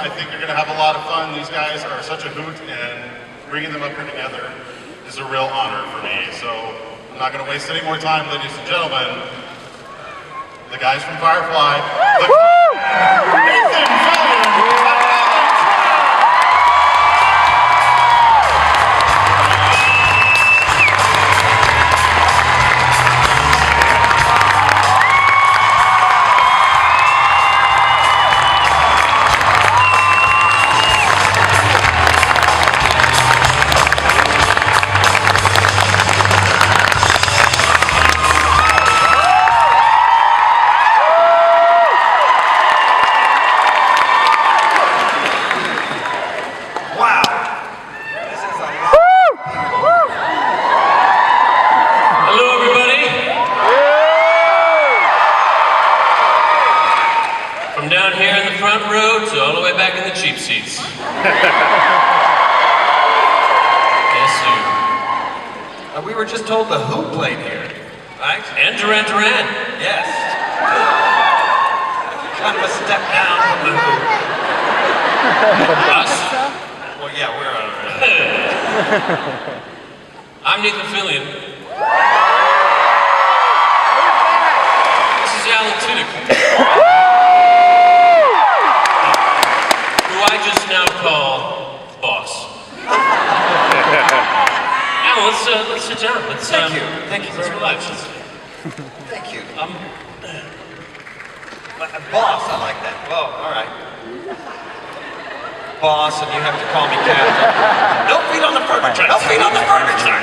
I think you're going to have a lot of fun. These guys are such a hoot, and bringing them up here together is a real honor for me. So I'm not going to waste any more time, ladies and gentlemen. The guys from Firefly, Nathan, Fillion, seats. Yes, sir. We were just told the Who played here, right? And Duran Duran. Yes. Kind of a step down from the Who. Us? Well, yeah, we're on I'm Nathan Fillion. This is Alan Tudyk. I just now call boss. Alan, let's sit down. Thank you. Thank you very much. Thank you. Boss, I like that. Well, all right. Boss, and you have to call me captain. No feet on the furniture. No feet on the furniture.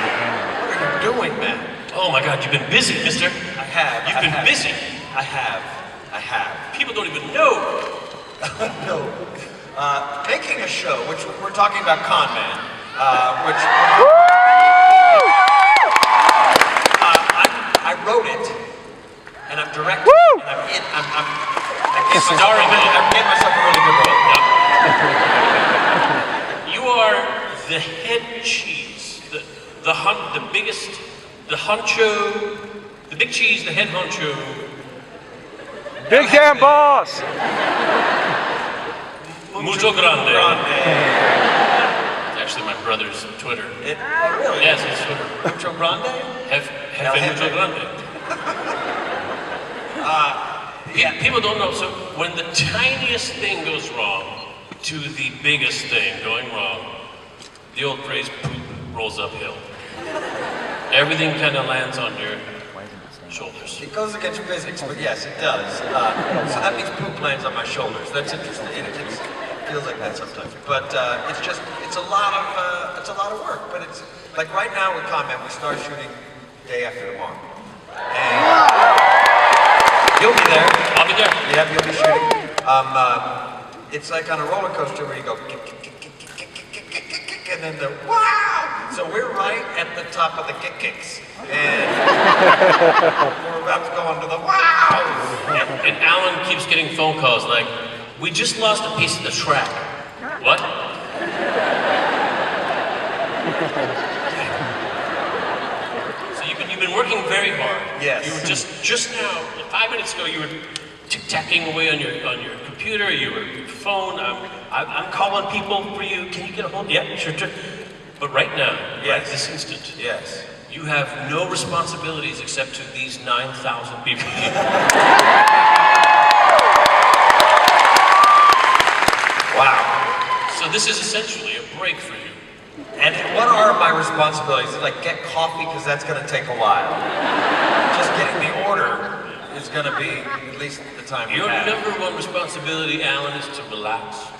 What are you doing, man? Oh my God, you've been busy, mister. I have. You've been busy. I have. People don't even know. No. Making a show, which we're talking about Con Man, which I wrote it, and I'm directing it, and I gave myself a really good role. Yep. You are the head cheese, the biggest, the honcho, the big cheese, the head honcho. Big damn boss! Mucho Grande. It's actually my brother's Twitter. Really? Yes, it's Twitter. Mucho Grande? Hefe Mucho Grande. People don't know, so when the tiniest thing goes wrong to the biggest thing going wrong, the old phrase, poop rolls uphill. Everything kind of lands on your shoulders. It goes against physics, but yes, it does. So that means poop lands on my shoulders. That's interesting. It feels like that sometimes. But it's a lot of work. But it's like right now with Comment, we start shooting day after tomorrow. And you'll be there. I'll be there. Yeah, you'll be shooting. It's like on a roller coaster where you go and then the wow. So we're right at the top of the kicks. And we're about to go onto the wow! And Alan keeps getting phone calls like, we just lost a piece of the track. What? So you've been working very hard. Yes. You were just now, 5 minutes ago, you were tic-tacking away on your computer, your phone. I'm calling people for you. Can you get a hold? Yeah, sure. But right now, right this instant, yes. You have no responsibilities except to these 9,000 people. Wow. So this is essentially a break for you. And what are my responsibilities? Like get coffee, because that's going to take a while. Just getting the order is going to be at least the time Your you have. number one responsibility, Alan, is to relax.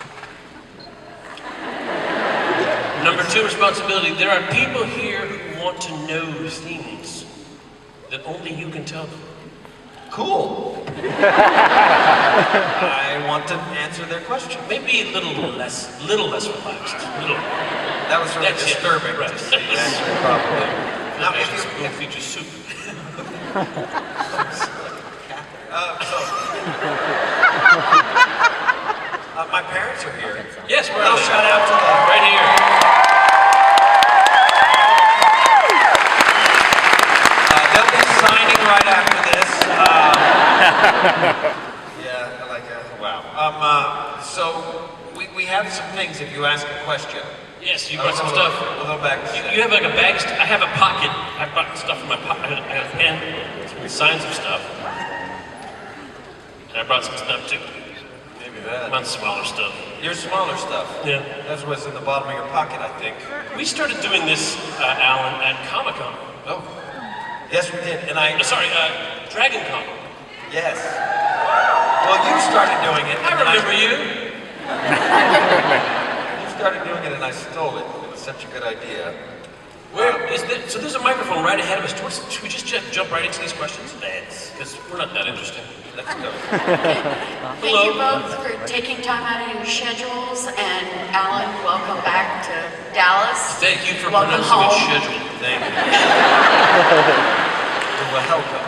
Number two responsibility, there are people here who want to know things that only you can tell them. Cool. I want to answer their question. Maybe a little less relaxed. That was really disturbing. Right. Actually, probably. Now, if you feature soup. My parents are here. Yes, we're I'll shout out to them. Right here. They'll be signing right after this. Yeah, I like that. Wow. So we have some things if you ask a question. Yes, you brought some stuff. A little bag. You have like a bag. I have a pocket. I brought stuff in my pocket. I have a pen, some signs of stuff. And I brought some stuff too. Maybe that. Not smaller stuff. Your smaller stuff. Yeah. That's what's in the bottom of your pocket, I think. We started doing this, Alan, at Comic-Con. Oh. Yes, we did. And Sorry, Dragon Con. Yes. Well, you started doing it. I remember you. You started doing it and I stole it. It was such a good idea. Where is this? So there's a microphone right ahead of us. Should we just jump right into these questions? Because we're not that interesting. Let's go. Thank you both for taking time out of your schedules, and Alan, welcome back to Dallas. Thank you for Welcome pronouncing home. it schedule. Thank you. Well, welcome.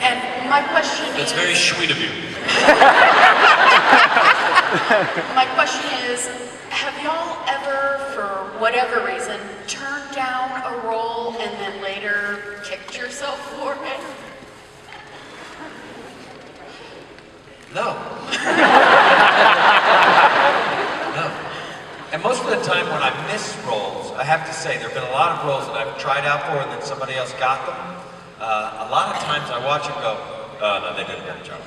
And my question That's is, very sweet of you. my question is, have y'all ever, for whatever reason, turned down a role and then later kicked yourself for it? No. No. And most of the time when I miss roles, I have to say, there have been a lot of roles that I've tried out for and then somebody else got them. A lot of times I watch and go, oh, no, they did a better job.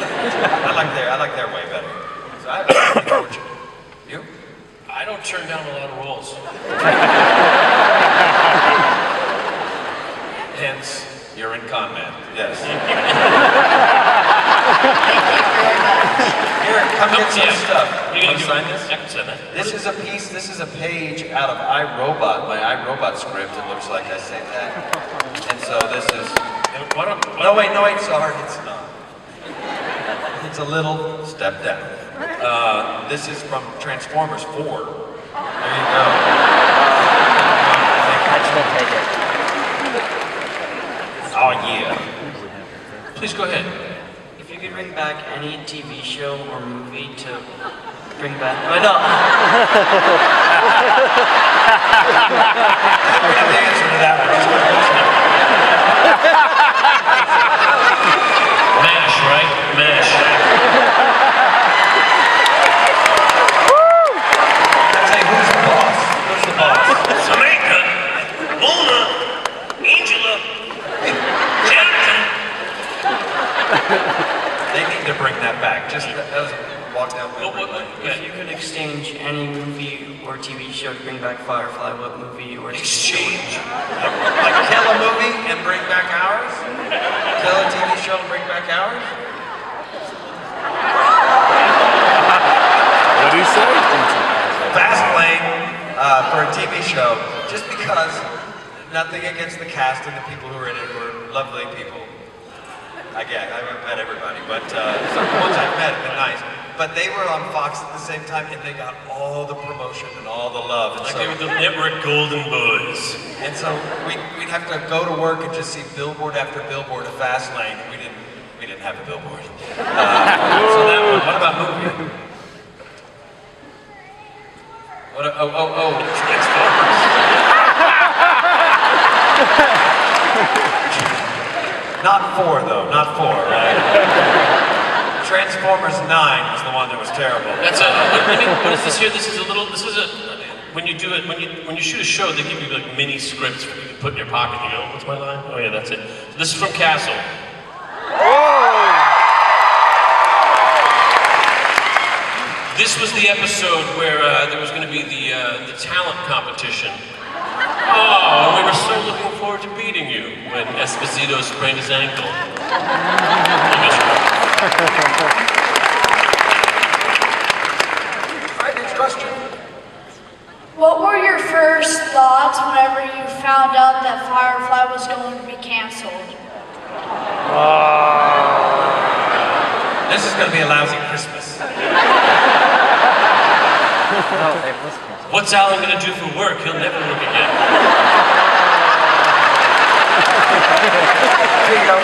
I like their way better. So I'm really fortunate. You? I don't turn down a lot of roles. Hence, you're in con man. Yes. Thank you very much. Here, come get some stuff. You gonna Wanna sign this? I can sign that. This is a piece, this is a page out of iRobot, my iRobot script. It looks like I say that. And so this is, no wait, sorry, it's not. It's a little step down. This is from Transformers 4. There you go. Oh yeah. Please go ahead. If you could bring back any TV show or movie to bring back. I know. I don't have the answer to that one. MASH, right? MASH. I'd say, who's the boss? Who's the boss? Samantha, Mona, Angela, Jonathan. They need to bring that back. Just that was a walk down memory lane. If you could exchange any movie or TV show to bring back Firefly, what movie or TV show? Exchange. Like kill a movie and bring back ours? Kill a TV show and bring back ours? What do you say? Fast Lane for a TV show, just because nothing against the cast and the people who are in it who are lovely people. I haven't met everybody, but some of the ones I've met have been nice. But they were on Fox at the same time, and they got all the promotion and all the love. And Like so, they were the network golden boys. and so we'd have to go to work and just see billboard after billboard of Fast Lane. We didn't have a billboard. So that one. What about movie? Not 4 though, not 4, right? Transformers 9 was the one that was terrible. That's what is this here? This is when you do it, when you shoot a show, they give you like mini scripts you can put in your pocket. You go, what's my line? Oh yeah, that's it. So this is from Castle. This was the episode where there was going to be the talent competition. Oh, and we were so looking forward to beating you when Esposito sprained his ankle. All right, next question. What were your first thoughts whenever you found out that Firefly was going to be canceled? This is going to be a lousy Christmas. What's Alan going to do for work? He'll never work again. Here you go.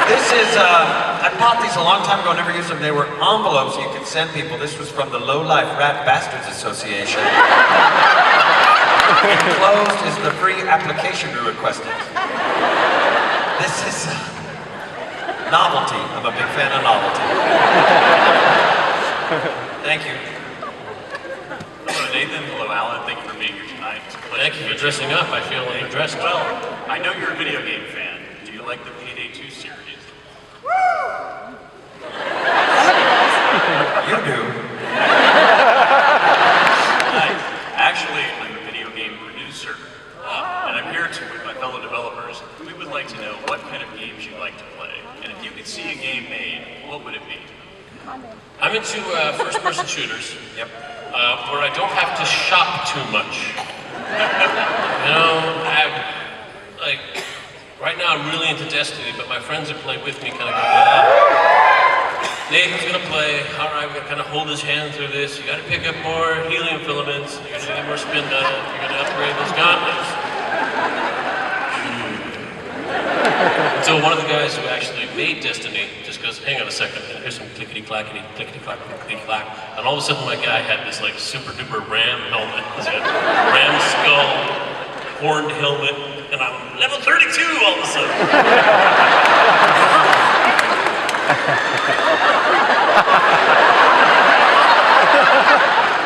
This is, I bought these a long time ago, never used them. They were envelopes you could send people. This was from the Low Life Rat Bastards Association. Enclosed is the free application we requested. This is novelty. I'm a big fan of novelty. Thank you. Nathan. Hello, Alan. Thank you for being here tonight. Thank you for dressing up. I feel underdressed. Well, I know you're a video game fan. Do you like the Payday 2 series? You do. Nice. Actually, I'm a video game producer. And I'm here with my fellow developers. We would like to know what kind of games you like to play. And if you could see a game made, what would it be? I'm into first-person shooters. Yep. Where I don't have to shop too much. Right now I'm really into Destiny, but my friends that play with me kind of go, Nathan's gonna play, all right, we're gonna kind of hold his hand through this. You gotta pick up more helium filaments, you're gonna get more spin on it, you're gonna upgrade those gauntlets. So one of the guys who actually made Destiny just goes, hang on a second, here's some clickety-clackety, clickety-clack, clickety-clack. And all of a sudden my guy had this like super duper ram helmet. He's got ram skull, horned helmet, and I'm level 32 all of a sudden.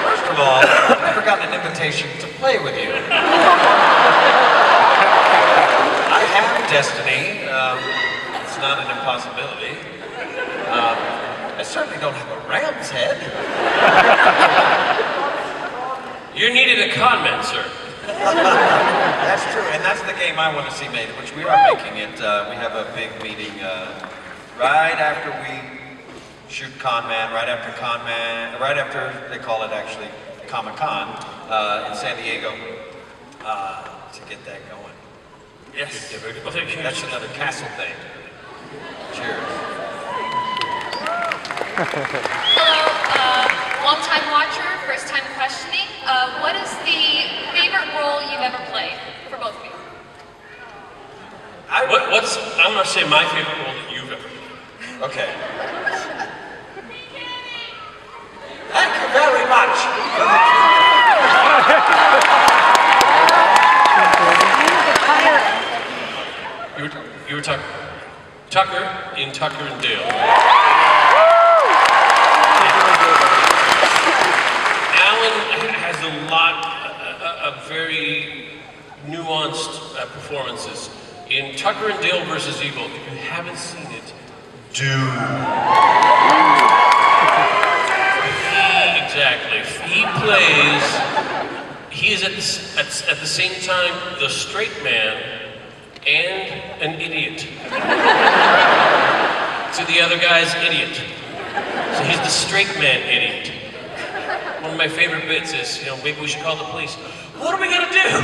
First of all, I've never gotten an invitation to play with you. I have Destiny. It's not an impossibility. I certainly don't have a ram's head. You're needed a con man, sir. That's true, and that's the game I want to see made, which we are making it. We have a big meeting right after we shoot Con Man, right after they call it actually Comic-Con in San Diego to get that going. Yes, that's another castle thing. Cheers. Hello, long-time watcher, first-time questioning. What is the favorite role you've ever played for both of you? I'm gonna say my favorite role that you've ever played. Okay. Thank you very much. You were talking Tucker in Tucker and Dale. Alan has a lot of very nuanced performances. In Tucker and Dale versus Evil, if you haven't seen it, do. Exactly. He is at the same time the straight man and an idiot. So the other guy's idiot. So he's the straight man idiot. One of my favorite bits is, maybe we should call the police. What are we gonna do?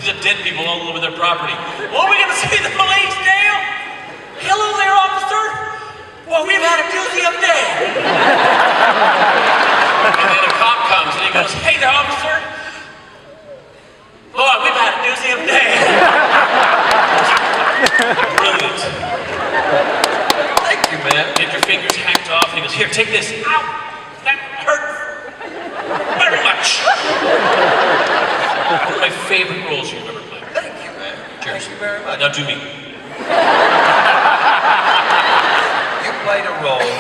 These are dead people all over their property. What are we gonna say to the police, Dale? Hello there, officer. Well, we've had a doozy of day. And then a cop comes and he goes, hey there, officer. Boy, we've had a doozy of day. Brilliant. Thank you, man. Get your fingers hacked off. And he goes, here, take this. Ow! That hurt very much. One of my favorite roles you've ever played. Thank you, man. Cheers. Thank you very much. Now do me. You played a role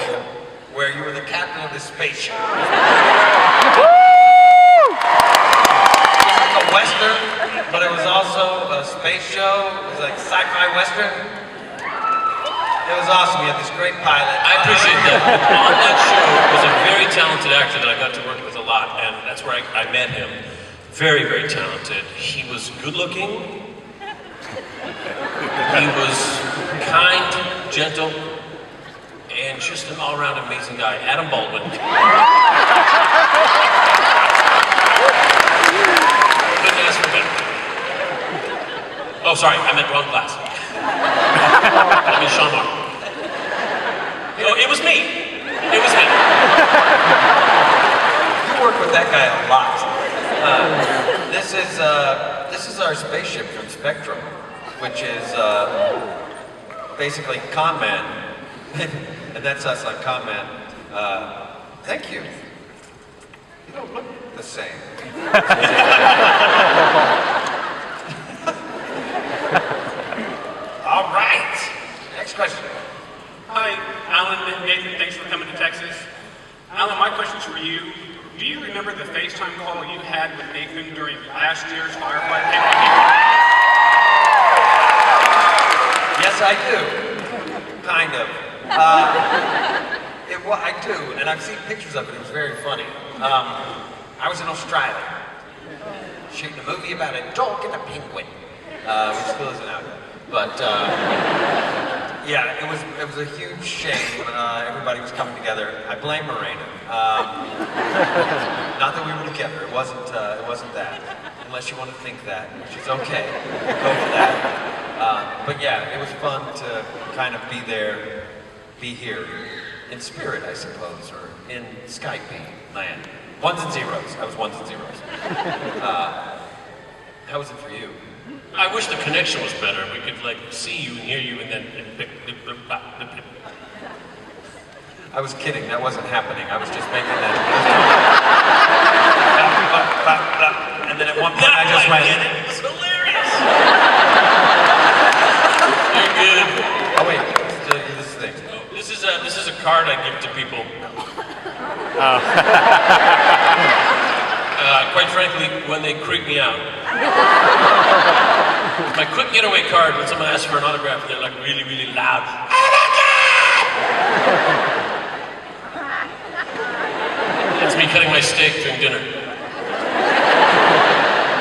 where you were the captain of the spaceship. It was like a western, but it was also a space show. It was like sci-fi western. It was awesome. You had this great pilot. I appreciate that. On that show was a very talented actor that I got to work with a lot, and that's where I met him. Very, very talented. He was good looking. He was kind, gentle, and just an all-around amazing guy. Adam Baldwin. Couldn't ask for better. Oh, sorry, I meant wrong class. I mean Sean Martin. No, it was me. It was me. You work with that guy a lot. This is our spaceship from Spectrum, which is basically Con Man. And that's us on Con Man. Thank you. You don't look the same. All right. Next question. Hi, Alan and Nathan. Thanks for coming to Texas. Alan, my question's for you. do you remember the FaceTime call you had with Nathan during last year's Firefly Picnic? Yes, I do. Kind of. I do, and I've seen pictures of it. It was very funny. I was in Australia shooting a movie about a dog and a penguin, which still isn't out yet. But yeah, it was a huge shame. Everybody was coming together. I blame Morena. Not that we were together. It wasn't that. Unless you want to think that, which is okay. Go for that. But yeah, it was fun to kind of be there, be here, in spirit, I suppose, or in Skype land. Ones and zeros. I was ones and zeros. How was it for you? I wish the connection was better. We could like see you and hear you and then. I was kidding. That wasn't happening. I was just making that. And then at one point I just went. It was hilarious. You're good. Oh wait, still do this thing. This is a card I give to people. Quite frankly, when they creep me out. My quick getaway card when someone asks for an autograph and they're like really, really loud. Oh my God! That's me cutting my steak during dinner.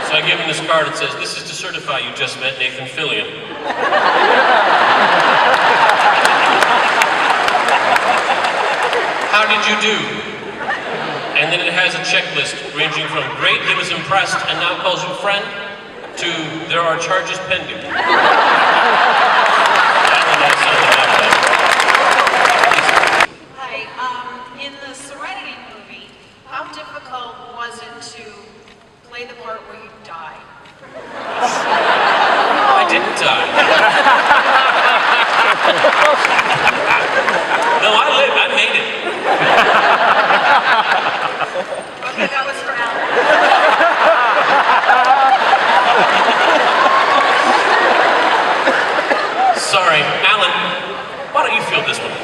So I give him this card that says, "This is to certify you just met Nathan Fillion." How did you do? And then it has a checklist ranging from great, he was impressed, and now calls you friend, to there are charges pending. Hi, in the Serenity movie, how difficult was it to play the part where you die? I didn't die. No, I lived, I made it. Okay, that was for Alan. Sorry, Alan, why don't you field this one?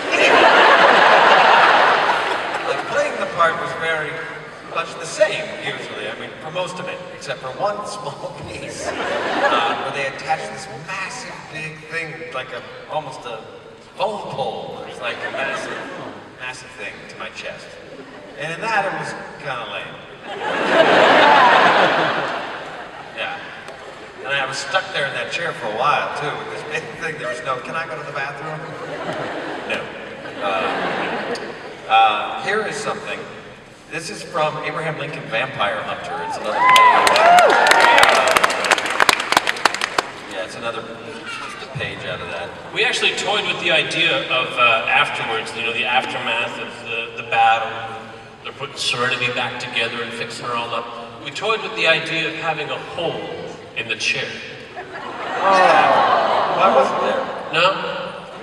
Playing the part was very much the same, usually. I mean, for most of it, except for one small piece, where they attached this massive big thing, like almost a phone pole. It was like a massive thing to my chest. And in that, it was kind of lame. Yeah. And I was stuck there in that chair for a while, too, with this big thing. There was no, can I go to the bathroom? No. Here is something. This is from Abraham Lincoln Vampire Hunter. It's another page. Yeah, it's another just a page out of that. We actually toyed with the idea of afterwards, you know, the aftermath of the battle. They're putting Serenity back together and fixing her all up. We toyed with the idea of having a hole in the chair. Oh, I wasn't there. No?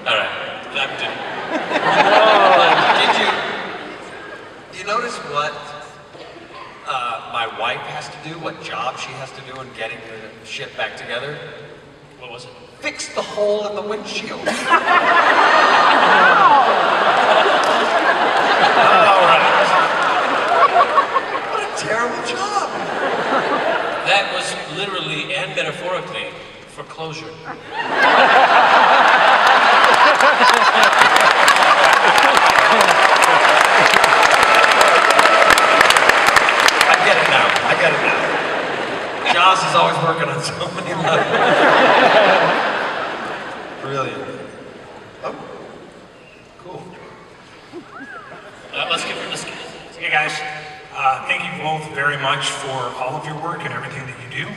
All right. That didn't. Do you notice what my wife has to do, what job she has to do in getting the shit back together? What was it? Fix the hole in the windshield. What a terrible job. That was literally and metaphorically for closure. I get it now. Joss is always working on so many levels. Brilliant. Oh, cool. Let's get. Hey guys, thank you both very much for all of your work and everything that you do.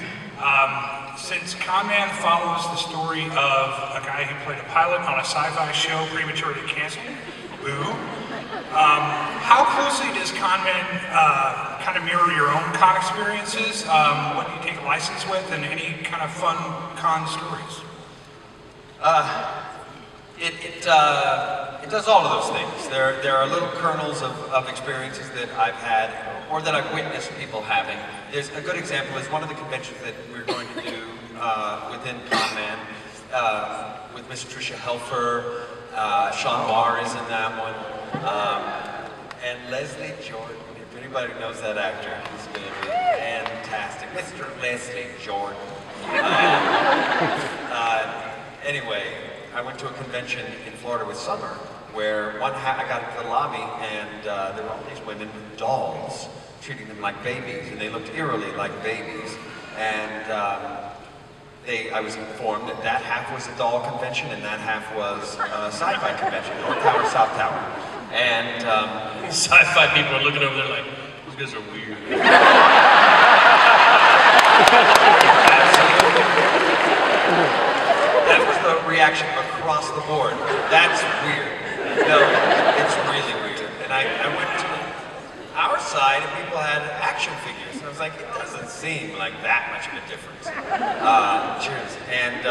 Since Conman follows the story of a guy who played a pilot on a sci-fi show prematurely canceled, boo, how closely does Conman kind of mirror your own con experiences? What do you take a license with, and any kind of fun con stories? It does all of those things. There are little kernels of experiences that I've had or that I've witnessed people having. There's a good example is one of the conventions that we're going to do within Conman with Miss Tricia Helfer. Sean Barr is in that one. And Leslie Jordan. Everybody knows that actor. He's going to be fantastic. Mr. Leslie Jordan. Anyway, I went to a convention in Florida with Summer where I got into the lobby and there were all these women with dolls, treating them like babies, and they looked eerily like babies. And I was informed that that half was a doll convention and that half was a sci-fi convention, North Tower, South Tower. And Sci-fi people are looking over there like, these guys are weird. That was the reaction across the board. That's weird. No, it's really weird. And I went to our side and people had action figures. And I was like, it doesn't seem like that much of a difference. Cheers. And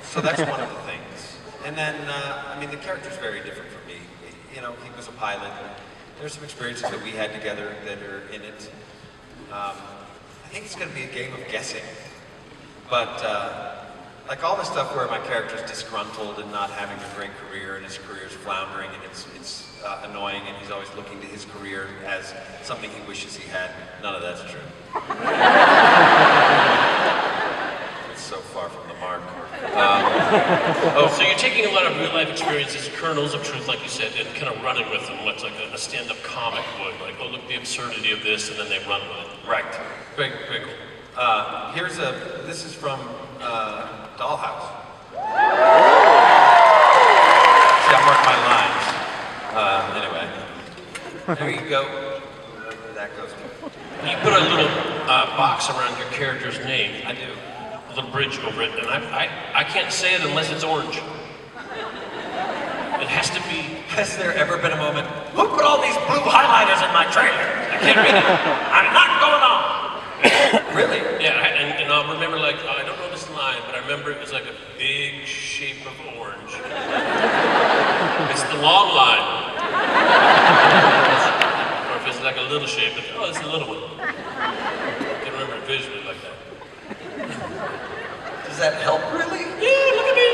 so that's one of the things. And then, I mean, the character's very different from me. You know, he was a pilot. There's some experiences that we had together that are in it. I think it's going to be a game of guessing. But like all the stuff where my character's disgruntled and not having a great career and his career's floundering and it's annoying and he's always looking to his career as something he wishes he had, none of that's true. It's so far from the mark. So you're taking a lot of real life experiences, kernels of truth, like you said, and kind of running with them. What's like a stand-up comic would, like, oh, look, the absurdity of this, and then they run with it. Right. Very, very cool. This is from Dollhouse. See, I marked my lines. Anyway, there you go. Wherever that goes. You put a little box around your character's name. I do. A little bridge over it, and I can't say it unless it's orange. It has to be. Has there ever been a moment, who put all these blue highlighters in my trailer? I can't read it. I'm not going on. Really? Yeah, and I'll remember, like, I don't know this line, but I remember it was like a big shape of orange. It's the long line. Or if it's like a little shape, it's, oh, it's a little one. I can remember it visually like that. Does that help, really? Yeah, look at me.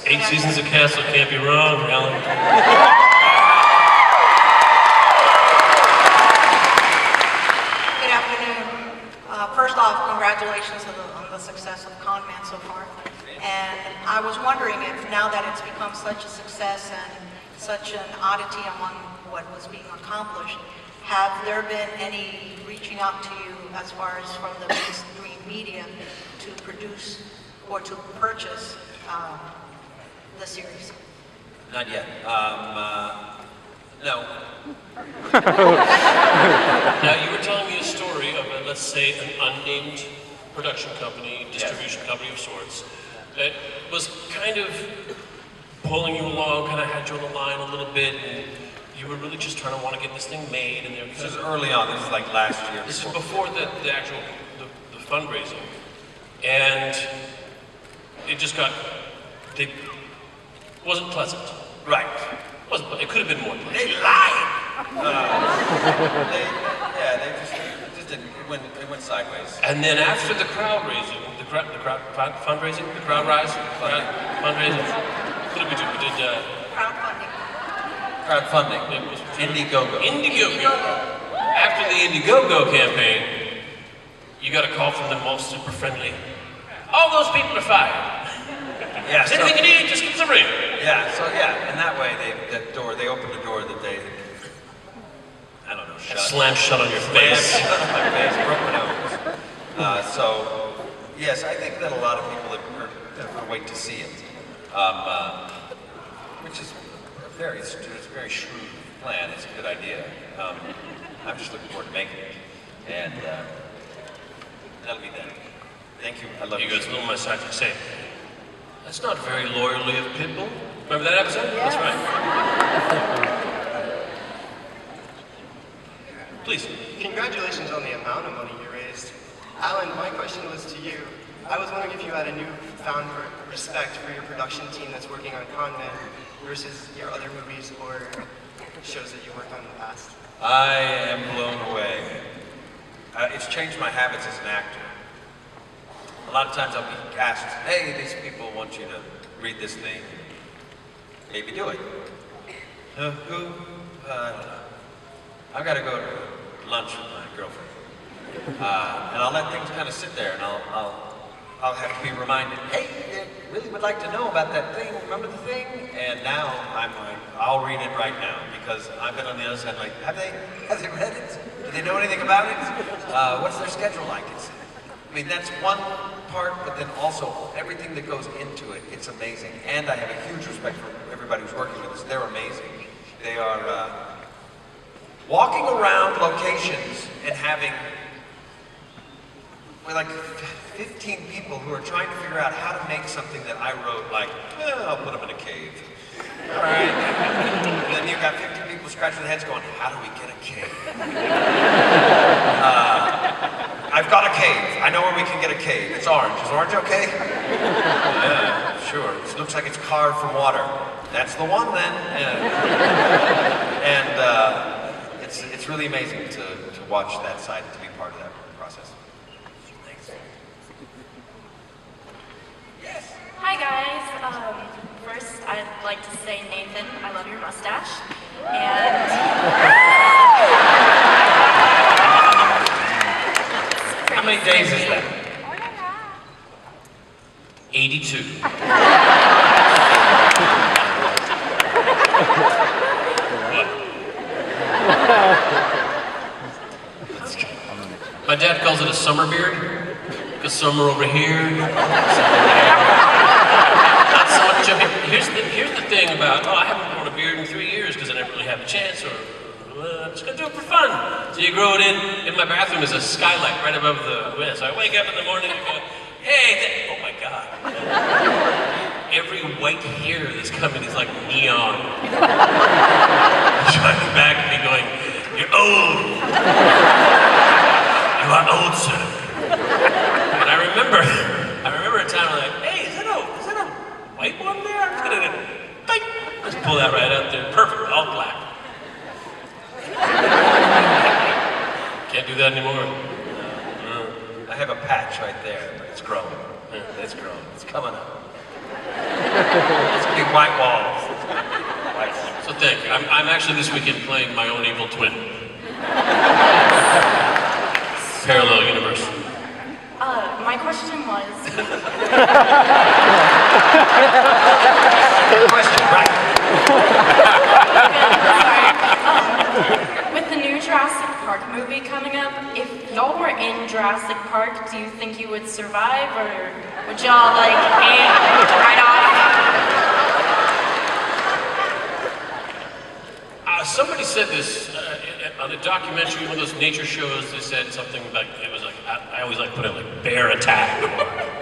Eight seasons of Castle can't be wrong, Alan. Good afternoon. First off, congratulations on the success of Con Man so far. And I was wondering if now that it's become such a success and such an oddity among what was being accomplished, have there been any reaching out to you as far as from the mainstream media to produce or to purchase the series? Not yet. No. Now, you were telling me a story of, let's say, an unnamed production company, distribution company of sorts, that was kind of pulling you along, kind of had you on the line a little bit, and you were really just trying to want to get this thing made, and This is early on. This is like last year. This is before the actual the fundraising, and it just got it wasn't pleasant. Right. It could have been more pleasant. They lied. They just didn't. It went sideways. And then after the crowd raising, fundraising, fundraising. What did we do? We did crowdfunding. Indiegogo. After the Indiegogo campaign, you got a call from them all super friendly. All those people are fired. Yeah. Anything you need, just give us a ring. Yeah. So and that way they opened the door that they, I don't know, Slammed shut on your face. Shut on my face, broke my nose. So yes, I think that a lot of people are wait to see it, which is it's a very shrewd plan. It's a good idea. I'm just looking forward to making it, and that'll be that. Thank you. I love you. You guys, a little message to say. That's not very loyally of Pitbull. Remember that episode? Yes. That's right. Please. Congratulations on the amount of money you raised. Alan, my question was to you. I was wondering if you had a newfound respect for your production team that's working on Con Man versus your other movies or shows that you worked on in the past. I am blown away. It's changed my habits as an actor. lot of times I'll be asked, hey, these people want you to read this thing. Maybe do it. Who? I don't know. I've got to go to lunch with my girlfriend. And I'll let things kind of sit there, and I'll have to be reminded, hey, you really would like to know about that thing, remember the thing? And now I'm like, I'll read it right now, because I've been on the other side like, have they read it? Do they know anything about it? What's their schedule like? I mean, that's one part, but then also everything that goes into it, it's amazing. And I have a huge respect for everybody who's working with us. They're amazing. They are walking around locations and having, we're like 15 people who are trying to figure out how to make something that I wrote, like, I'll put them in a cave. All right. And then you've got 50 people scratching their heads going, how do we get a cave? I've got a cave. I know where we can get a cave. It's orange. Is orange okay? Yeah, sure. It looks like it's carved from water. That's the one then. And it's really amazing to watch that side, to be part of that process. Thanks. Yes. Hi guys. First, I'd like to say, Nathan, I love your mustache. And How many days is that? 82. My dad calls it a summer beard, because summer over here, not so much of it. Here's the thing about, I haven't grown a beard in 3 years because I never really have a chance, or I'm just gonna do it for fun. So you grow it in my bathroom is a skylight right above the window. So I wake up in the morning and go, hey, oh my God. Every white hair that's coming is like neon. Shining back at me going, you're old. You are old, sir. And I remember a time I'm like, hey, is that a white one there? I'm just gonna, just pull that right out there. Perfect, all black. Can't do that anymore. I have a patch right there, but it's growing. It's growing. It's coming up. It's gonna be white walls. So thank you. I'm actually this weekend playing my own evil twin. Parallel universe. my question was... Question, right. With the new Jurassic Park movie coming up, if y'all were in Jurassic Park, do you think you would survive, or would y'all, like, right off? Somebody said this on a documentary, one of those nature shows. They said something like, it was like, I always like put it like bear attack or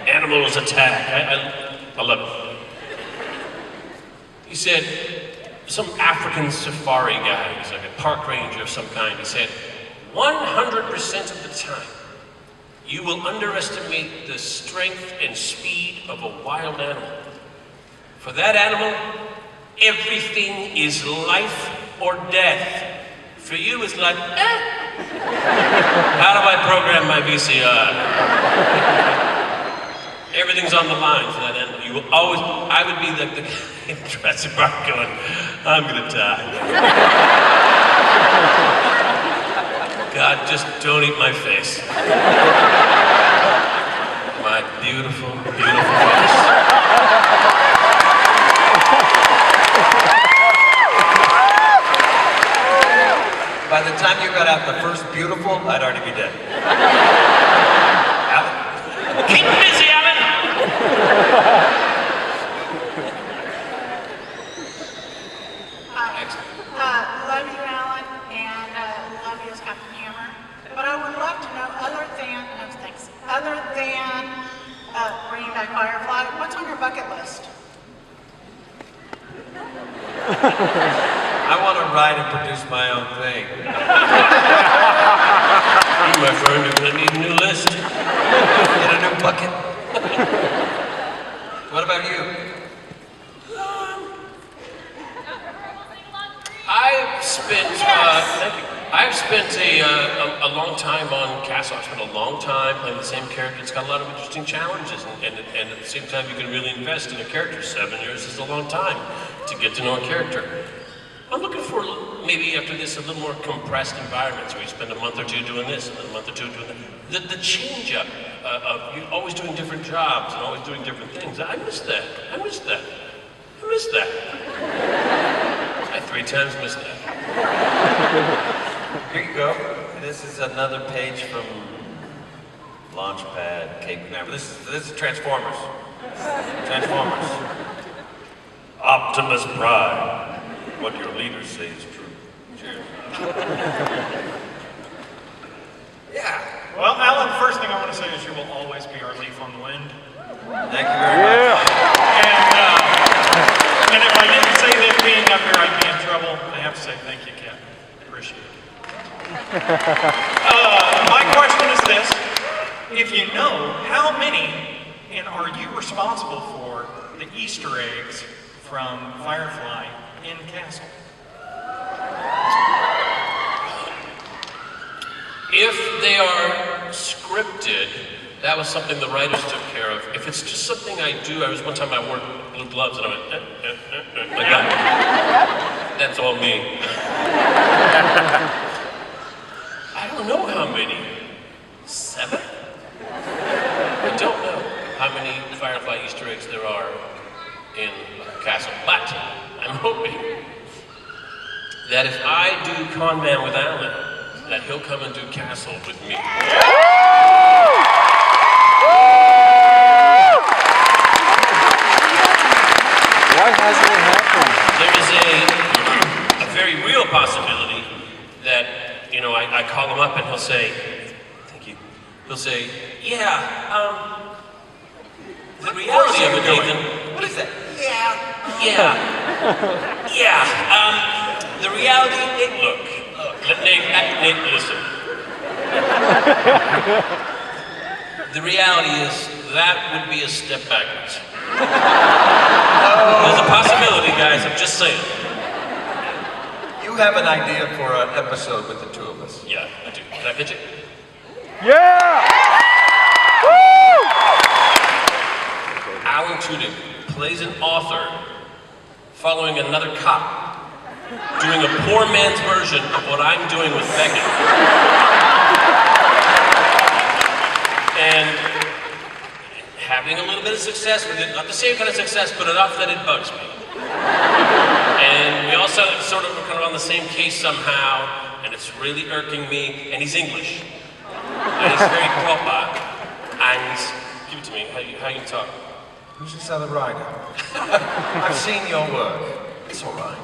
animals attack. I love it. He said, some African safari guy, he's like a park ranger of some kind, he said, 100% of the time, you will underestimate the strength and speed of a wild animal. For that animal, everything is life or death. For you, it's like, How do I program my VCR? Everything's on the line for that animal. You will always, I would be like the guy in Jurassic Park going, I'm gonna die. God, just don't eat my face. My beautiful, beautiful face. By the time you got out the first beautiful, I'd already be dead. Alan? Keep busy, Alan! Love you, Alan, and love you as Captain Hammer. But I would love to know, other than bringing back Firefly, what's on your bucket list? I want to write and produce my own thing. You, my friend, you're gonna need a new list. Get a new bucket. What about you? I spent, thank you. I've spent a long time on Castle. I've spent a long time playing the same character. It's got a lot of interesting challenges, and at the same time, you can really invest in a character. 7 years is a long time to get to know a character. I'm looking for maybe after this a little more compressed environment, so we spend a month or two doing this, and then a month or two doing that. The change up of you always doing different jobs and always doing different things. I miss that. I miss that. I miss that. I 3 times missed that. Here you go. This is another page from Launchpad, Cape Canaveral. This is Transformers. Transformers. Optimus Prime. What your leaders say is true. Cheers. Yeah. Well, Alan, the first thing I want to say is you will always be our leaf on the wind. Thank you very much. And if I didn't say that being up here, I'd be in trouble. I have to say thank you, Ken. Appreciate it. My question is this. If you know, how many and are you responsible for the Easter eggs from Firefly in Castle? If they are scripted, that was something the writers took care of. If it's just something I do, one time I wore blue gloves and I went, like that. That's all me. I don't know how many. 7? I don't know how many Firefly Easter eggs there are in Castle, but I'm hoping that if I do Con Man with Alan, that he'll come and do Castle with me. Why hasn't it happened? There is a very real possibility that, I call him up and he'll say, thank you, he'll say, yeah, the reality of it, Nathan. What is that? Yeah. The reality, look, Nate, listen. The reality is that would be a step backwards. There's a possibility, guys, I'm just saying. You have an idea for an episode with the 2 of us. Yeah, I do. Can I pitch it? Yeah! Alan Tudyk plays an author following another cop doing a poor man's version of what I'm doing with Megan. And having a little bit of success with it, not the same kind of success, but enough that it bugs me. And we also sort of are kind of on the same case somehow, and it's really irking me, and he's English. And he's very proper, and give it to me, how you talk. Who's this other rider? I've seen your work. It's all right.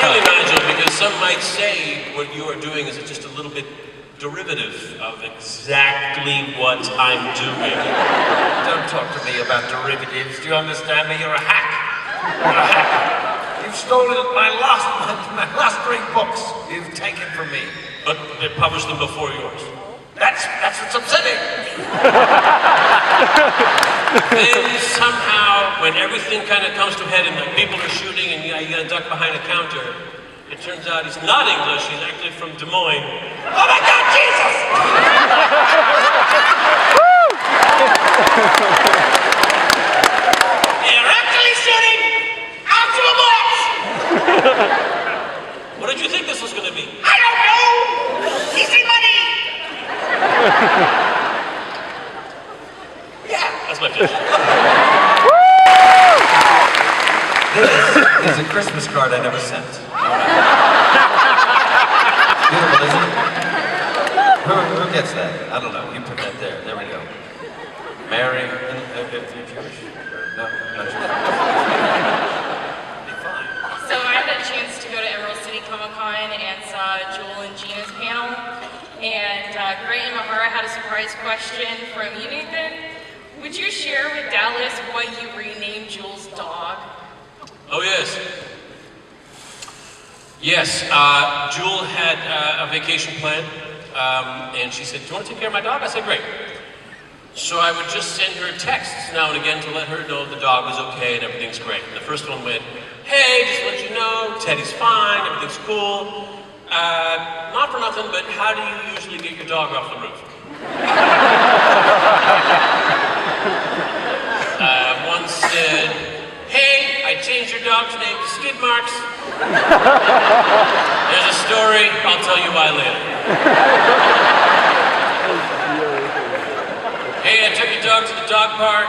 Really, Nigel, because some might say what you are doing is just a little bit derivative of exactly what I'm doing. Don't talk to me about derivatives. Do you understand me? You're a hack. You're a hack. You've stolen my last 3 books. You've taken from me. But they published them before yours. That's what's upsetting. Then somehow, when everything kind of comes to a head and the people are shooting and you gotta duck behind a counter, it turns out he's not English, he's actually from Des Moines. Oh my God, Jesus! They're actually shooting actual bullets! What did you think this was gonna be? I don't know! Easy money! Yeah, that's my pitch. This is a Christmas card I never sent. Beautiful, isn't it? Who gets that? I don't know. You put that there. There we go. Mary, you're Jewish? No, not Jewish. Be fine. So I had a chance to go to Emerald City Comic Con and saw Joel and Gina's panel. And Gray and Mahara had a surprise question from you, Nathan. Would you share with Dallas what you renamed Joel's dog? Oh, yes. Yes, Jewel had a vacation plan, and she said, do you want to take care of my dog? I said, great. So I would just send her texts now and again to let her know the dog was okay and everything's great. And the first one went, hey, just to let you know, Teddy's fine, everything's cool. Not for nothing, but how do you usually get your dog off the roof? One said, hey, I changed your dog's name to Skid Marks. There's a story, I'll tell you why later. Hey, I took your dog to the dog park,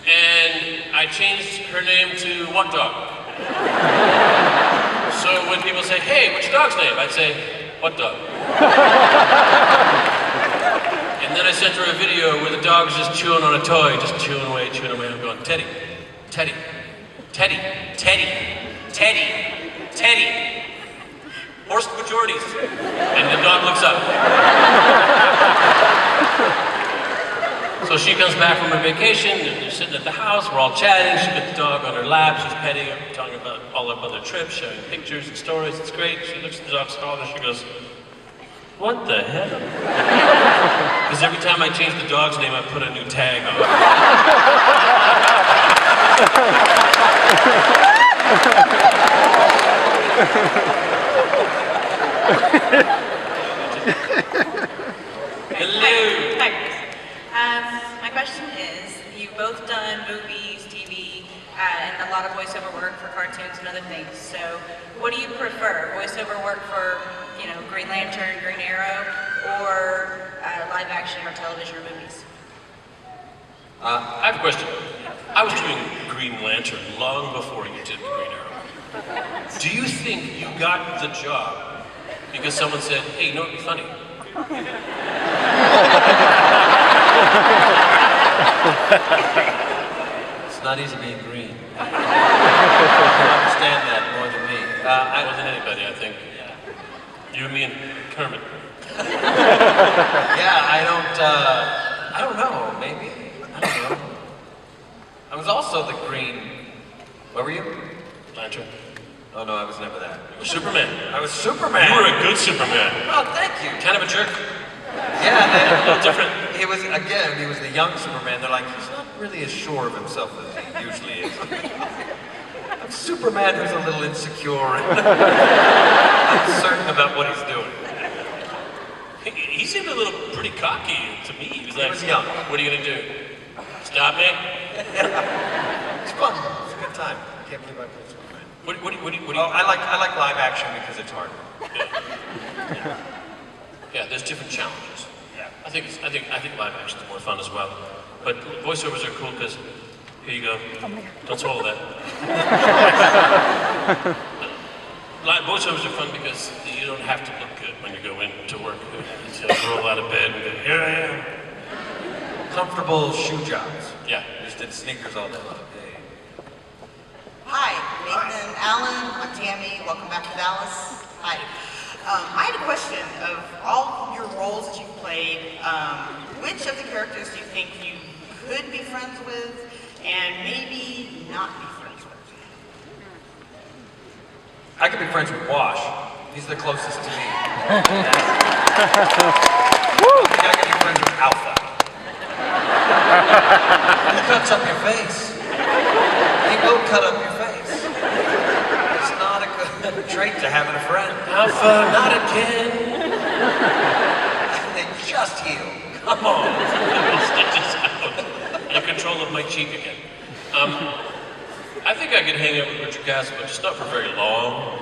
and I changed her name to what dog? So when people say, hey, what's your dog's name? I'd say, what dog? And then I sent her a video where the dog's just chewing on a toy, just chewing away. I'm going, Teddy, Teddy, Teddy, Teddy, Teddy, Teddy. Horse majorities. And the dog looks up. So she comes back from her vacation, and they're sitting at the house, we're all chatting, she got the dog on her lap, she's petting her, talking about all up on their trips, showing pictures and stories, it's great. She looks at the dog's collar, she goes, what the hell? Because every time I change the dog's name, I put a new tag on it. Hello. My question is, you've both done movies, TV, and a lot of voiceover work for cartoons and other things. So, what do you prefer? Voiceover work for, Green Lantern, Green Arrow, or live action or television or movies? I have a question. I was doing Green Lantern long before you did the Green Arrow. Do you think you got the job because someone said, hey, you know what'd be funny? It's not easy being green. You understand that more than me. I wasn't anybody, I think. You, me, and Kermit. Yeah, I don't know, maybe. I don't know. I was also the green, what were you? Lantern. Oh no, I was never that. Superman. I was Superman. You were a good Superman. Oh, thank you. Kind of a jerk. Yeah, a little different. He was the young Superman. They're like, he's not really as sure of himself as he usually is. I'm Superman who's a little insecure and uncertain about what he's doing. He seemed a little pretty cocky to me. He was like, young. What are you gonna do? Stop me? It's fun. It's a good time. I can't believe I played Superman. What do you? I like live action because it's harder. Yeah, there's different challenges. Yeah. I think live action is more fun as well. But voiceovers are cool because here you go. Don't swallow that. Voiceovers are fun because you don't have to look good when you go into work. You just roll out of bed and go, here I am. Comfortable shoe jobs. Yeah. Just did sneakers all day long. Hi, Nathan, Alan, I'm Tammy. Welcome back to Dallas. Hi. I had a question. Of all your roles that you've played, which of the characters do you think you could be friends with and maybe not be friends with? I could be friends with Wash. He's the closest to me. I could be friends with Alpha. He cuts up your face. He will cut up your face. It's not a good trait to have in a friend. Alpha, not again. They just heal. Come on. Stitches out. In control of my cheek again. I think I could hang out with Richard Castle, but just not for very long.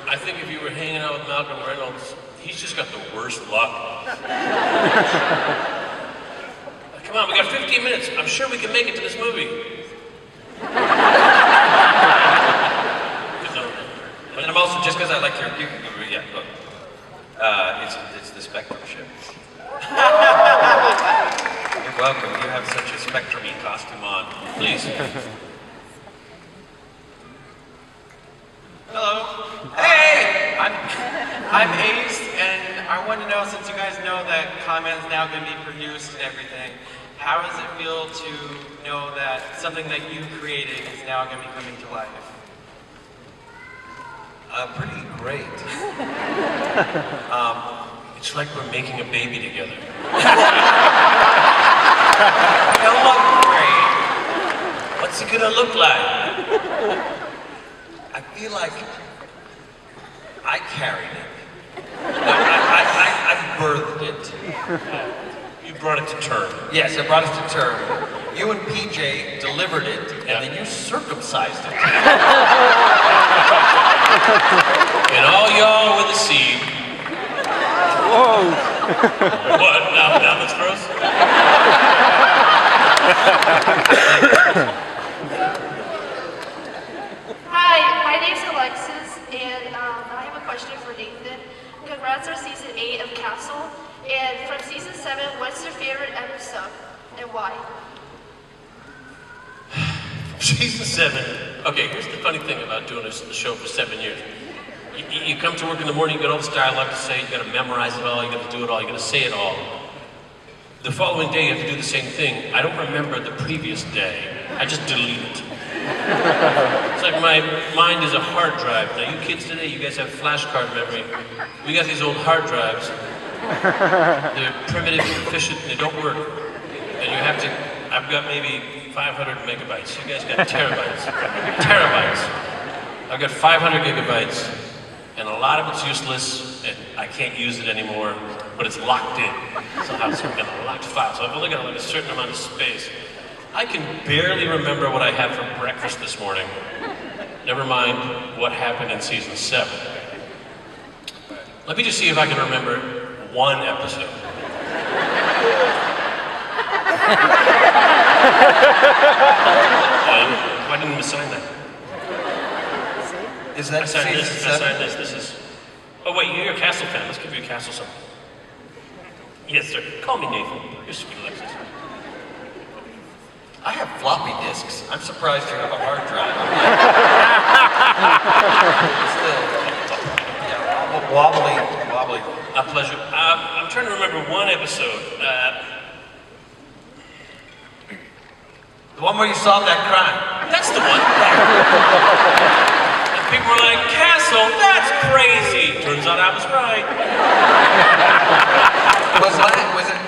I think if you were hanging out with Malcolm Reynolds, he's just got the worst luck. Come on, we got 15 minutes. I'm sure we can make it to this movie. And I'm also, just because I like your, yeah, look. It's the Spectrum ship. You're welcome. You have such a Spectrum-y costume on. Please. Hello. Hey! I'm Ace, and I want to know, since you guys know that Conman's now going to be produced and everything, how does it feel to know that something that you created is now going to be coming to life? Pretty great. It's like we're making a baby together. It'll look great. What's it gonna look like? I feel like I carried it. No, I birthed it. You brought it to term. Yes, I brought it to term. You and PJ delivered it, and then you circumcised it. And all y'all were the seed. Whoa. What? Now that's gross? Hi, my name's Alexis, and I have a question for Nathan. Congrats on season 8 of Castle. And from season 7, what's your favorite episode and why? Season 7. Okay, here's the funny thing about doing a show for 7 years. You come to work in the morning, you got all this dialogue to say, you got to memorize it all, you got to do it all, you got to say it all. The following day, you have to do the same thing. I don't remember the previous day. I just delete it. It's like my mind is a hard drive. Now, you kids today, you guys have flashcard memory. We got these old hard drives. They're primitive, efficient, and they don't work. And you have to, I've got maybe 500 megabytes. You guys got terabytes. Terabytes. I've got 500 gigabytes, and a lot of it's useless, and I can't use it anymore, but it's locked in. Somehow it's in a locked file, so I've only got like a certain amount of space. I can barely remember what I had for breakfast this morning. Never mind what happened in season 7. Let me just see if I can remember one episode. Why didn't you assign that? Is that assign season this? 7? Assign this. This is. Oh wait, you're a Castle fan. Let's give you a Castle song. Yes, sir. Call me Nathan. You're sweet, Alexis. I have floppy disks. I'm surprised you have a hard drive. Still, yeah, wobbly. A pleasure. I'm trying to remember one episode. The one where you solved that crime. That's the one. And people were like, Castle, that's crazy. Turns out I was right. Was it?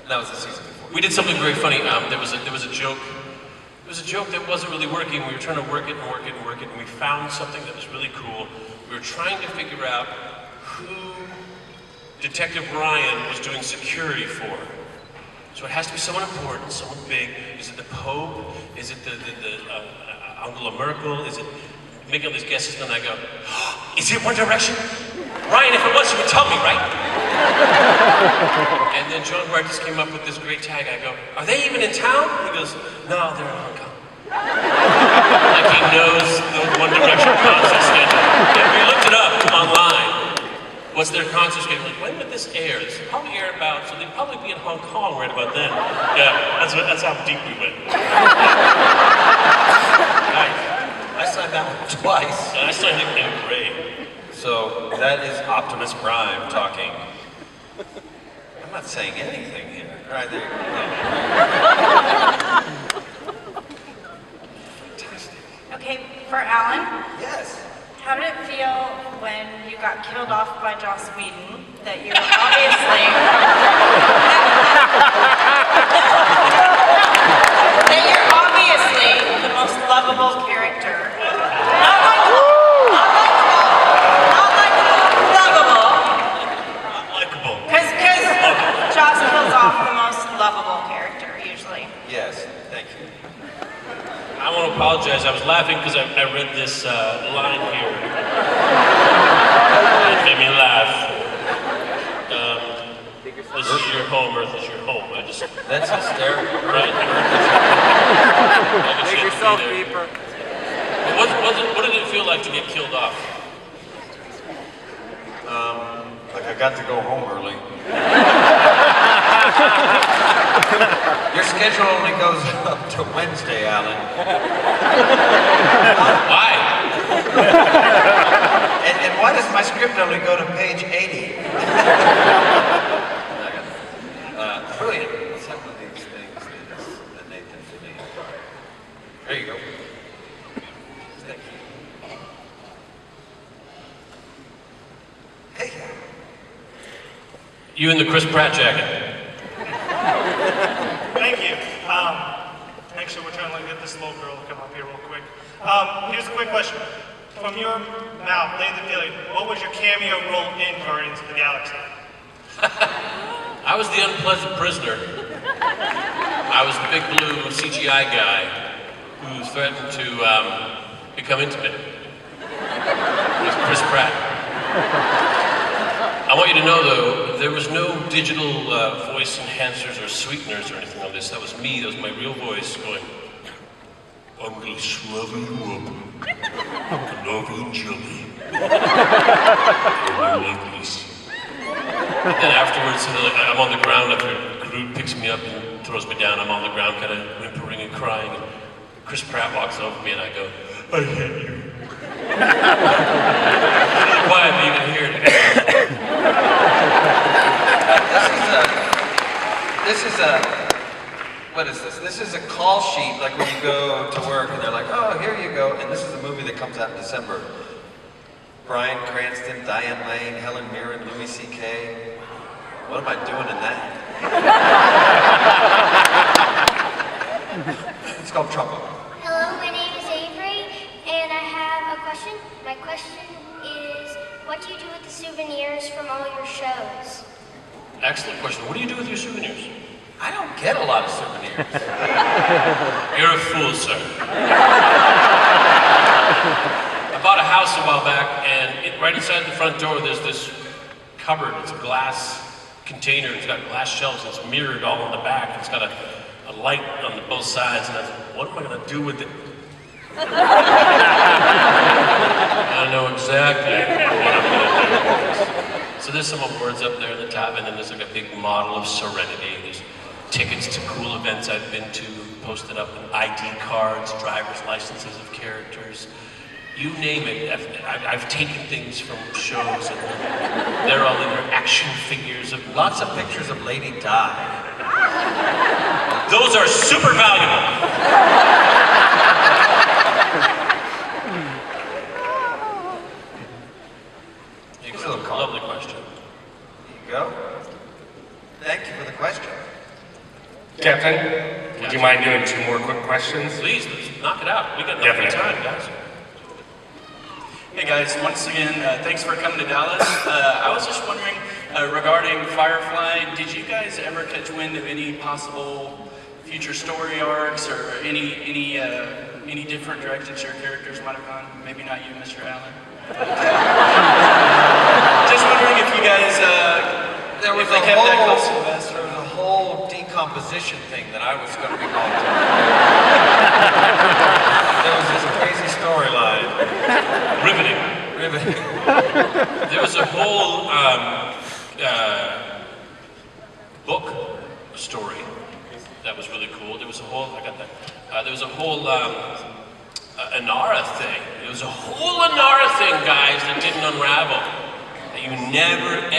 That was the season before. We did something very funny. There was a joke. It was a joke that wasn't really working. We were trying to work it, and we found something that was really cool. We were trying to figure out who Detective Ryan was doing security for. So it has to be someone important, someone big. Is it the Pope? Is it the Angela Merkel? Is it making all these guesses? And then I go, oh, is it One Direction? Ryan, if it was, you would tell me, right? And then John Hart just came up with this great tag. I go, are they even in town? He goes, no, they're in Hong Kong. Like he knows the One Direction concert schedule. Yeah, we looked it up online. What's their concert schedule? Like, when would this air? This will probably air about, so they'd probably be in Hong Kong right about then. Yeah, that's how deep we went. Nice. I signed that one twice. And I signed it in great. So that is Optimus Prime talking. I'm not saying anything here. All right, there you go. Fantastic. Okay, for Alan. Yes. How did it feel when you got killed off by Joss Whedon? That you're obviously the most lovable character. Not lovable. Because Joss kills off the most lovable character usually. Yes, thank you. I want to apologize. I was laughing because I read this line here. It made me laugh. This is your home, Earth is your home. That's hysterical. Right? Make yourself deeper. What did it feel like to get killed off? Like I got to go home early. Your schedule only goes up to Wednesday, Alan. Why? And why does my script only go to page 80? Brilliant. Some of these things that Nathan Fillion. There you go. Thank you. Hey. You in the Chris Pratt jacket. Thank you. Actually, we're trying to get this little girl to come up here real quick. Here's a quick question. From your mouth, Nathan Fillion, what was your cameo role in Guardians of the Galaxy? I was the unpleasant prisoner. I was the big blue CGI guy who threatened to become intimate with Chris Pratt. I want you to know, though, there was no digital voice enhancers or sweeteners or anything on this. That was me. That was my real voice going, I'm going to smother you up like Canadian jelly. And like this. And then afterwards, I'm on the ground after Groot picks me up and throws me down. I'm on the ground kind of whimpering and crying. And Chris Pratt walks over me and I go, I hate you. Really quiet, but you can hear it. What is this? This is a call sheet, like when you go to work and they're like, oh, here you go. And this is a movie that comes out in December. Bryan Cranston, Diane Lane, Helen Mirren, Louis C.K. What am I doing in that? It's called Trouble. Hello, my name is Avery, and I have a question. My question is, what do you do with the souvenirs from all your shows? Excellent question. What do you do with your souvenirs? I don't get a lot of souvenirs. You're a fool, sir. I bought a house a while back, and right inside the front door, there's this cupboard. It's a glass container. It's got glass shelves. It's mirrored all in the back. It's got a light on both sides. And I thought, what am I going to do with it? I know exactly what I'm going to do with this. So there's some awards up there in the top, and then there's like a big model of Serenity. There's tickets to cool events I've been to, posted up, and ID cards, driver's licenses of characters. You name it. I've taken things from shows, and they're all either action figures of... Lots of pictures of Lady Di. Those are super valuable. Lovely question. There you go. Thank you for the question. Captain, would you mind doing 2 more quick questions? Please, let's knock it out. We got nothing time, guys. Hey guys, once again, thanks for coming to Dallas. I was just wondering, regarding Firefly, did you guys ever catch wind of any possible future story arcs or any different directions your characters might have gone? Maybe not you, Mr. Allen. Just wondering if you guys, there was if they kept that close to the vest. There was a whole decomposition thing that I was going to be involved in. There was this crazy storyline. Riveting. There was a whole book story that was really cool. There was a whole, I got that. There was a whole Inara thing. There was a whole Inara thing, guys, that didn't unravel. That you never,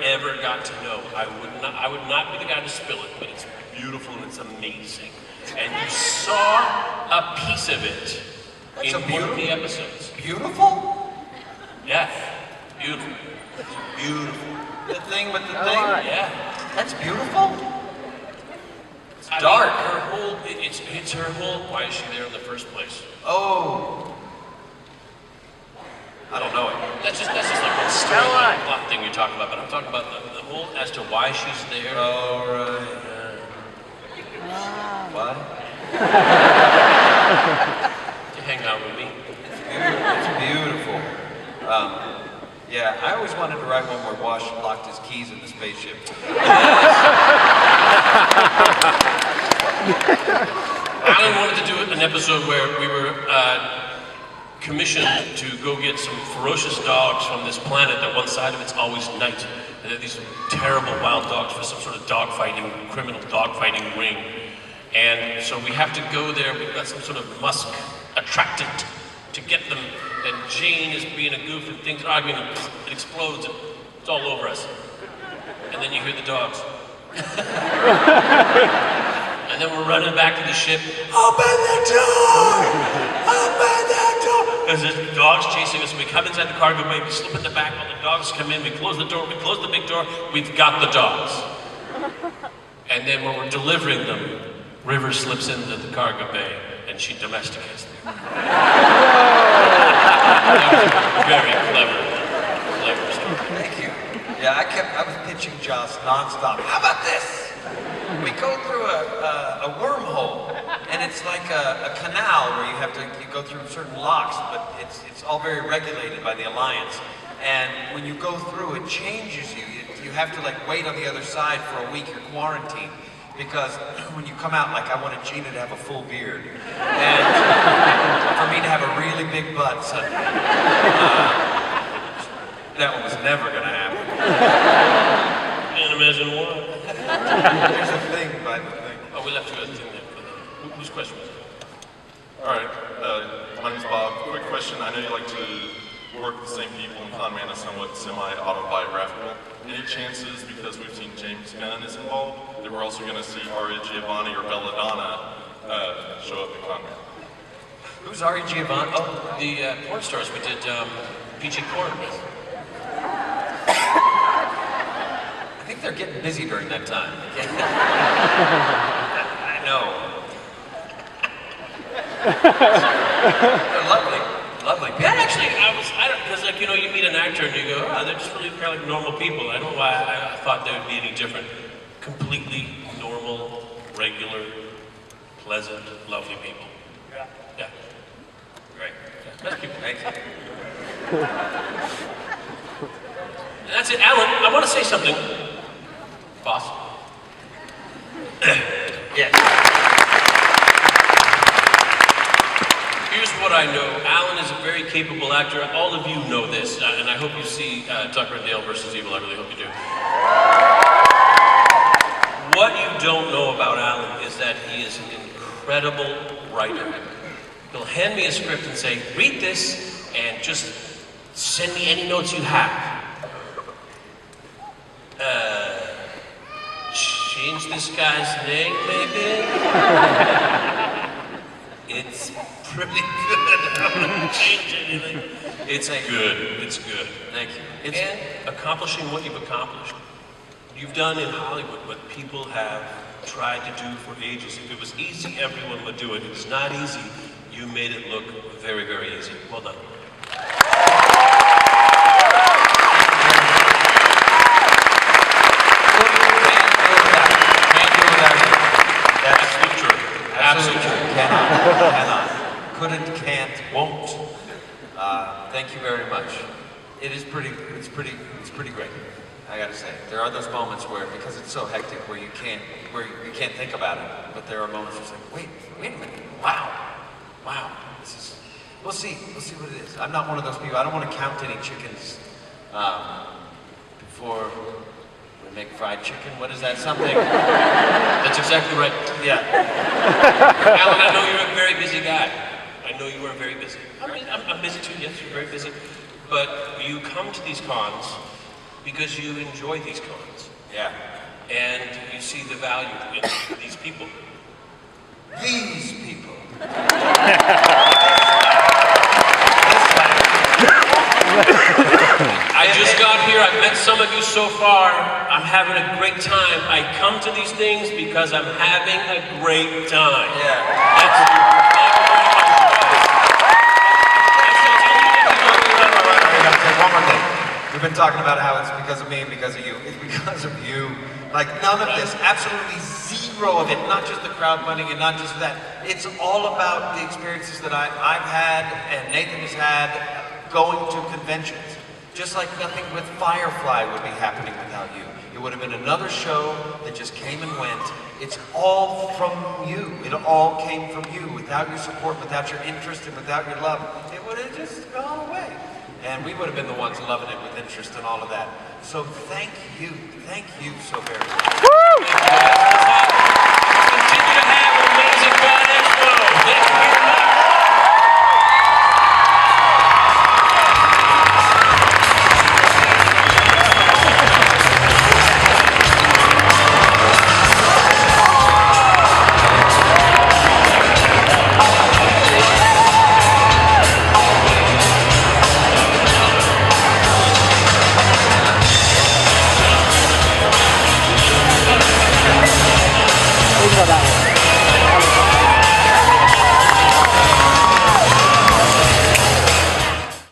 ever got to know. I would not be the guy to spill it, but it's beautiful and it's amazing. And you saw a piece of it in one of the episodes. Beautiful? Yeah, beautiful. Beautiful. The thing with the thing? Yeah. That's beautiful? It's dark. Her whole, it's her whole, why is she there in the first place? Oh. I don't know it. That's just like one storyline plot thing you're talking about, but I'm talking about the whole as to why she's there. Oh, right. What? To hang out with me. It's beautiful. Yeah, I always wanted to write one where Wash locked his keys in the spaceship. Alan wanted to do an episode where we were commissioned to go get some ferocious dogs from this planet that one side of it's always night. And they're these terrible wild dogs for some sort of criminal dogfighting ring. And so we have to go there, we've got some sort of musk attractant to get them. And Jane is being a goof and things are arguing, and it explodes and it's all over us. And then you hear the dogs. And then we're running back to the ship. Open the door! Open the door! Because there's dogs chasing us. We come inside the cargo bay, we slip in the back, all the dogs come in, we close the door, we close the big door, we've got the dogs. And then when we're delivering them, River slips into the cargo bay and she domesticates them. Very clever story. Thank you. Yeah, I was pitching Joss nonstop. How about this? We go through a wormhole, and it's like a canal where you go through certain locks, but it's all very regulated by the Alliance. And when you go through, it changes you. You have to like wait on the other side for a week. You're quarantined. Because when you come out, like I wanted Gina to have a full beard. And for me to have a really big butt, so, that one was never gonna happen. Can't imagine why. There's a thing by the thing. Oh, we left you a thing there. Whose question was it? All right, my name's Bob. Quick question. I know you like to work with the same people, and Con Man is somewhat semi-autobiographical. Any chances, because we've seen James Gunn is involved, that we're also going to see Ari Giovanni or Belladonna show up in Con Man? Who's Ari Giovanni? Oh, the porn stars we did PG porn with. I think they're getting busy during that time. I know. They're lovely. Lovely. That actually, because like, you know, you meet an actor and you go, oh, they're just really kind of like normal people. I don't know why I thought they would be any different. Completely normal, regular, pleasant, lovely people. Yeah. Yeah. Great. Yeah. Nice people. Thank you. And that's it. Alan, I want to say something. Boss. Yeah. Here's what I know. Alan is a very capable actor. All of you know this, and I hope you see Tucker and Dale versus Evil. I really hope you do. What you don't know about Alan is that he is an incredible writer. He'll hand me a script and say, read this, and just send me any notes you have. Change this guy's name, maybe? It's pretty good. I'm not gonna change anything. It's good. It's good. Thank you. And accomplishing what you've accomplished. You've done in Hollywood what people have tried to do for ages. If it was easy, everyone would do it. It was not easy. You made it look very, very easy. Well done. Absolutely true. Absolutely true. Cannot. Couldn't, can't, won't. Thank you very much. It's pretty great. I gotta say, there are those moments where, because it's so hectic, where you can't think about it. But there are moments where it's like, wait a minute, wow, we'll see what it is. I'm not one of those people. I don't want to count any chickens before we make fried chicken. What is that? Something. That's exactly right. Yeah. Alan, I know you're a very busy guy. I know you are very busy. I'm busy too, yes, you're very busy. But you come to these cons because you enjoy these cons. Yeah. And you see the value in these people. These people. I just got here, I've met some of you so far. I'm having a great time. I come to these things because I'm having a great time. One more thing. We've been talking about how it's because of me and because of you. It's because of you. Like, none of this, absolutely zero of it, not just the crowdfunding and not just that. It's all about the experiences that I've had and Nathan has had going to conventions. Just like nothing with Firefly would be happening without you. It would have been another show that just came and went. It's all from you. It all came from you. Without your support, without your interest, and without your love, it would have just gone away. And we would have been the ones loving it with interest and all of that. So thank you so very much.